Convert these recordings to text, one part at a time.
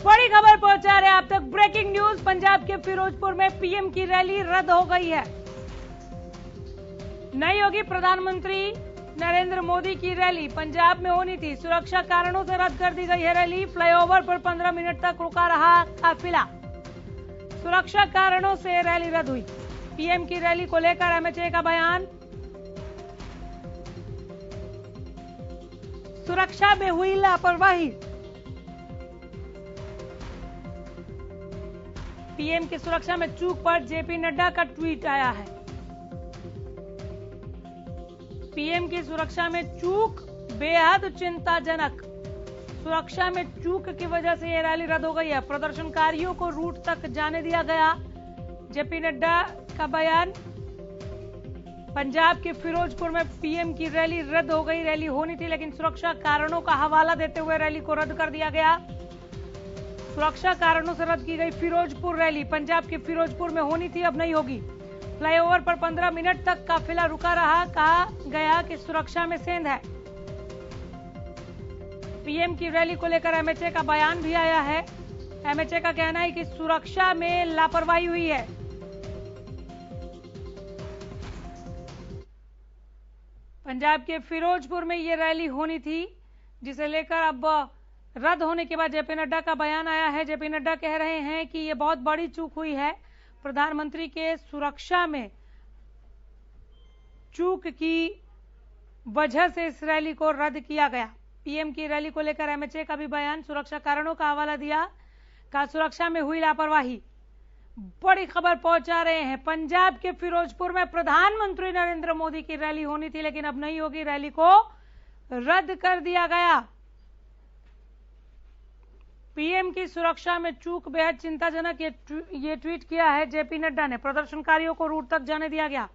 बड़ी खबर पहुंचा रहे आप तक। ब्रेकिंग न्यूज, पंजाब के फिरोजपुर में पीएम की रैली रद्द हो गई है। नहीं होगी प्रधानमंत्री नरेंद्र मोदी की रैली। पंजाब में होनी थी, सुरक्षा कारणों से रद्द कर दी गई है रैली। फ्लाईओवर पर 15 मिनट तक रुका रहा काफिला। सुरक्षा कारणों से रैली रद्द हुई। पीएम की रैली को लेकर एमएचए का बयान। सुरक्षा में हुई लापरवाही। पीएम की सुरक्षा में चूक पर जेपी नड्डा का ट्वीट आया है। पीएम की सुरक्षा में चूक बेहद चिंताजनक। सुरक्षा में चूक की वजह से यह रैली रद्द हो गई है। प्रदर्शनकारियों को रूट तक जाने दिया गया। जेपी नड्डा का बयान। पंजाब के फिरोजपुर में पीएम की रैली रद्द हो गई। रैली होनी थी लेकिन सुरक्षा कारणों का हवाला देते हुए रैली को रद्द कर दिया गया। सुरक्षा कारणों से रद्द की गई फिरोजपुर रैली। पंजाब के फिरोजपुर में होनी थी, अब नहीं होगी। फ्लाईओवर पर 15 मिनट तक काफिला रुका रहा। कहा गया कि सुरक्षा में सेंध है। पीएम की रैली को लेकर एमएचए का बयान भी आया है। एमएचए का कहना है कि सुरक्षा में लापरवाही हुई है। पंजाब के फिरोजपुर में ये रैली होनी थी, जिसे लेकर अब रद्द होने के बाद जेपी नड्डा का बयान आया है। जेपी नड्डा कह रहे हैं कि ये बहुत बड़ी चूक हुई है। प्रधानमंत्री के सुरक्षा में चूक की वजह से इस रैली को रद्द किया गया। पीएम की रैली को लेकर एमएचए का भी बयान। सुरक्षा कारणों का हवाला दिया। कहा सुरक्षा में हुई लापरवाही। बड़ी खबर पहुंचा रहे हैं। पंजाब के फिरोजपुर में प्रधानमंत्री नरेंद्र मोदी की रैली होनी थी लेकिन अब नहीं होगी। रैली को रद्द कर दिया गया। पीएम की सुरक्षा में चूक बेहद चिंताजनक, ये ट्वीट किया है जेपी नड्डा ने। प्रदर्शनकारियों को रूट तक जाने दिया गया।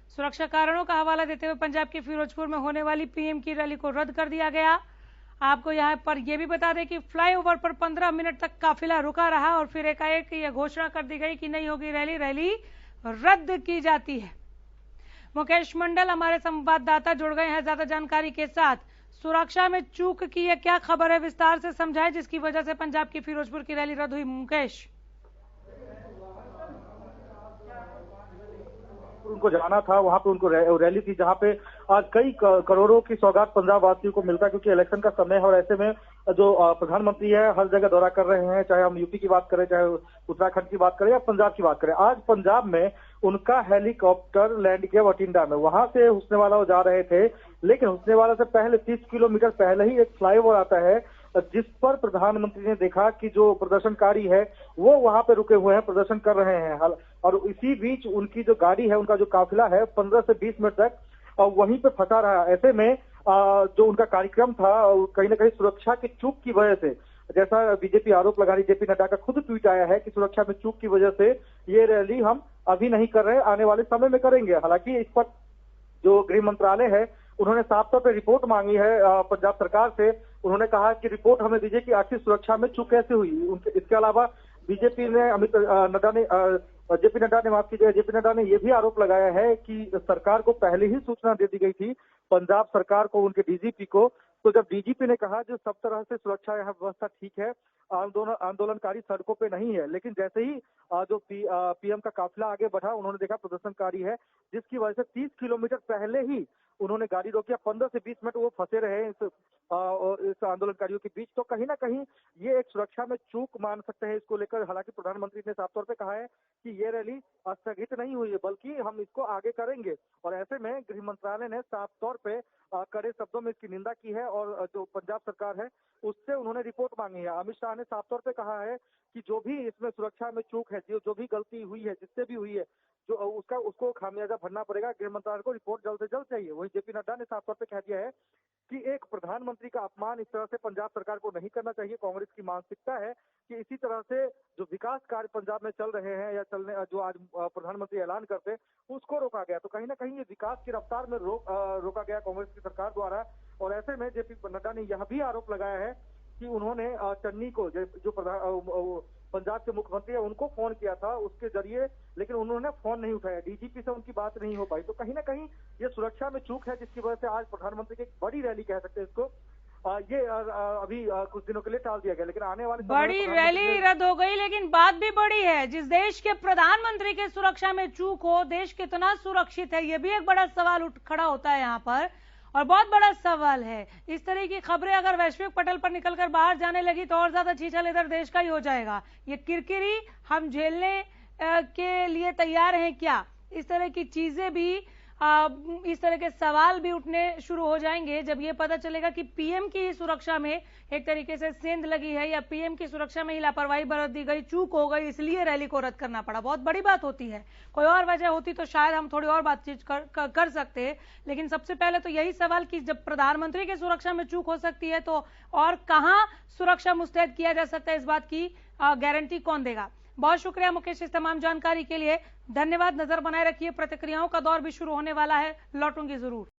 सुरक्षा कारणों का हवाला देते हुए पंजाब के फिरोजपुर में होने वाली पीएम की रैली को रद्द कर दिया गया। आपको यहां पर यह भी बता दें कि फ्लाईओवर पर 15 मिनट तक काफिला रुका रहा और फिर एकाएक यह घोषणा कर दी गई कि नहीं होगी रैली, रैली रद्द की जाती है। मुकेश मंडल हमारे संवाददाता जुड़ गए हैं ज्यादा जानकारी के साथ। सुरक्षा में चूक की यह क्या खबर है, विस्तार से समझाएं, जिसकी वजह से पंजाब की फिरोजपुर की रैली रद्द हुई। मुकेश, उनको जाना था, वहां पे उनको रैली थी जहां पे आज कई करोड़ों की सौगात पंजाब वासियों को मिलता है, क्योंकि इलेक्शन का समय है और ऐसे में जो प्रधानमंत्री है हर जगह दौरा कर रहे हैं, चाहे हम यूपी की बात करें, चाहे उत्तराखंड की बात करें या पंजाब की बात करें। आज पंजाब में उनका हेलीकॉप्टर लैंड किया बठिंडा में। वहां से हुस्नेवाला वो जा रहे थे, लेकिन हुस्नेवाला से पहले 30 किलोमीटर पहले ही एक फ्लाईओवर आता है जिस पर प्रधानमंत्री ने देखा कि जो प्रदर्शनकारी है वो वहां पे रुके हुए हैं, प्रदर्शन कर रहे हैं। और इसी बीच उनकी जो गाड़ी है, उनका जो काफिला है, 15 से 20 मिनट तक वहीं पे फंसा रहा। ऐसे में जो उनका कार्यक्रम था कहीं ना कहीं सुरक्षा की चूक की वजह से, जैसा बीजेपी आरोप लगा रही, जेपी नड्डा का खुद ट्वीट आया है कि सुरक्षा में चूक की वजह से ये रैली हम अभी नहीं कर रहे, आने वाले समय में करेंगे। हालांकि इस पर जो गृह मंत्रालय है उन्होंने साफ तौर पर रिपोर्ट मांगी है पंजाब सरकार से। उन्होंने कहा कि रिपोर्ट हमें दीजिए कि आखिर सुरक्षा में चूक कैसे हुई। इसके अलावा बीजेपी ने जेपी नड्डा ने यह भी आरोप लगाया है कि सरकार को पहले ही सूचना दे दी गई थी, पंजाब सरकार को, उनके डीजीपी को। तो जब डीजीपी ने कहा जो सब तरह से सुरक्षा यहाँ व्यवस्था ठीक है, आंदोलनकारी सड़कों पे नहीं है, लेकिन जैसे ही जो पीएम का काफिला आगे बढ़ा, उन्होंने देखा प्रदर्शनकारी है, जिसकी वजह से 30 किलोमीटर पहले ही उन्होंने गाड़ी रोकी। 15 से 20 मिनट वो फंसे रहे इस आंदोलनकारियों के बीच। तो कहीं ना कहीं ये एक सुरक्षा में चूक मान सकते हैं इसको लेकर। हालांकि प्रधानमंत्री ने साफ तौर पे कहा है कि ये रैली स्थगित नहीं हुई है, बल्कि हम इसको आगे करेंगे। और ऐसे में गृह मंत्रालय ने साफ तौर पे कड़े शब्दों में इसकी निंदा की है और जो पंजाब सरकार है उससे उन्होंने रिपोर्ट मांगी है। अमित शाह ने साफ तौर पे कहा है कि जो भी इसमें सुरक्षा में चूक है, जो भी गलती हुई है, जिससे भी हुई है, जो उसको खामियाजा भरना पड़ेगा। गृह मंत्रालय को रिपोर्ट जल्द से जल्द चाहिए। वहीं जेपी नड्डा ने साफ तौर पे कह दिया है कि एक प्रधानमंत्री का अपमान इस तरह से पंजाब सरकार को नहीं करना चाहिए। कांग्रेस की मानसिकता है कि इसी तरह से जो विकास कार्य पंजाब में चल रहे हैं या चलने जो आज प्रधानमंत्री ऐलान करते उसको रोका गया। तो कहीं ना कहीं ये विकास की रफ्तार में रोका गया कांग्रेस की सरकार द्वारा। और ऐसे में जेपी नड्डा ने यह भी आरोप लगाया है कि उन्होंने चन्नी को, जो पंजाब के मुख्यमंत्री है, उनको फोन किया था उसके जरिए, लेकिन उन्होंने फोन नहीं उठाया। डीजीपी से उनकी बात नहीं हो पाई। तो कहीं ना कहीं ये सुरक्षा में चूक है, जिसकी वजह से आज प्रधानमंत्री की एक बड़ी रैली कह सकते हैं इसको, ये अभी कुछ दिनों के लिए टाल दिया गया, लेकिन आने वाले समय में बड़ी रैली रद्द हो गई, लेकिन बात भी बड़ी है। जिस देश के प्रधानमंत्री के सुरक्षा में चूक हो, देश कितना सुरक्षित है, ये भी एक बड़ा सवाल उठ खड़ा होता है यहाँ पर, और बहुत बड़ा सवाल है। इस तरह की खबरें अगर वैश्विक पटल पर निकलकर बाहर जाने लगी तो और ज्यादा छीछल इधर देश का ही हो जाएगा। ये किरकिरी हम झेलने के लिए तैयार हैं क्या? इस तरह की चीजें भी, इस तरह के सवाल भी उठने शुरू हो जाएंगे जब ये पता चलेगा कि पीएम की ही सुरक्षा में एक तरीके से सेंध लगी है, या पीएम की सुरक्षा में ही लापरवाही बरत दी गई, चूक हो गई, इसलिए रैली को रद्द करना पड़ा। बहुत बड़ी बात होती है। कोई और वजह होती तो शायद हम थोड़ी और बातचीत कर सकते, लेकिन सबसे पहले तो यही सवाल कि जब प्रधानमंत्री की सुरक्षा में चूक हो सकती है तो और कहां सुरक्षा मुस्तैद किया जा सकता है, इस बात की गारंटी कौन देगा? बहुत शुक्रिया मुकेश इस तमाम जानकारी के लिए। धन्यवाद। नजर बनाए रखिए, प्रतिक्रियाओं का दौर भी शुरू होने वाला है, लौटूंगी जरूर।